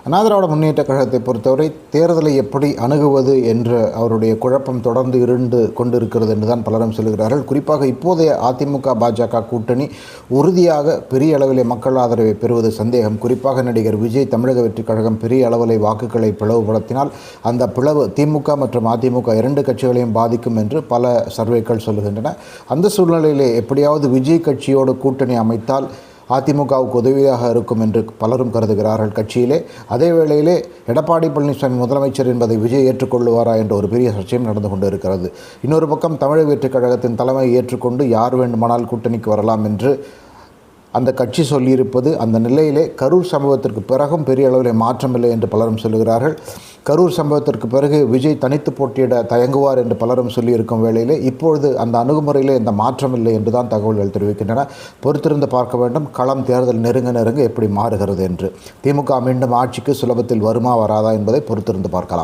அண்ணா திராவிட முன்னேற்றக் கழகத்தை பொறுத்தவரை தேர்தலை எப்படி அணுகுவது என்ற அவருடைய குழப்பம் தொடர்ந்து இருந்து கொண்டிருக்கிறது என்றுதான் பலரும் சொல்கிறார்கள். குறிப்பாக இப்போதைய அதிமுக பாஜக கூட்டணி உறுதியாக பெரிய அளவிலே மக்கள் ஆதரவை பெறுவது சந்தேகம். குறிப்பாக நடிகர் விஜய் தமிழக வெற்றிக் கழகம் பெரிய அளவிலே வாக்குகளை பிளவுபடுத்தினால் அந்த பிளவு திமுக மற்றும் அதிமுக இரண்டு கட்சிகளையும் பாதிக்கும் என்று பல சர்வேக்கள் சொல்லுகின்றன. அந்த சூழ்நிலையிலே எப்படியாவது விஜய் கட்சியோடு கூட்டணி அமைத்தால் அதிமுகவுக்கு உதவியாக இருக்கும் என்று பலரும் கருதுகிறார்கள் கட்சியிலே. அதே வேளையிலே எடப்பாடி பழனிசாமி முதலமைச்சர் என்பதை விஜய் ஏற்றுக்கொள்ளுவாரா என்ற ஒரு பெரிய சர்ச்சையும் நடந்து கொண்டு இருக்கிறது. இன்னொரு பக்கம் தமிழக வெற்றிக் கழகத்தின் தலைமை ஏற்றுக்கொண்டு யார் வேண்டுமானால் கூட்டணிக்கு வரலாம் என்று அந்த கட்சி சொல்லியிருப்பது, அந்த நிலையிலே கரூர் சம்பவத்திற்கு பிறகும் பெரிய அளவில் மாற்றமில்லை என்று பலரும் சொல்லுகிறார்கள். கரூர் சம்பவத்திற்கு பிறகு விஜய் தனித்து போட்டியிட தயங்குவார் என்று பலரும் சொல்லியிருக்கும் வேளையிலே இப்பொழுது அந்த அணுகுமுறையிலே எந்த மாற்றமில்லை என்று தான் தகவல்கள் தெரிவிக்கின்றன. பொறுத்திருந்து பார்க்க வேண்டும், களம் தேர்தல் நெருங்க எப்படி மாறுகிறது என்று. திமுக மீண்டும் ஆட்சிக்கு சுலபத்தில் வருமா வராதா என்பதை பொறுத்திருந்து பார்க்கலாம்.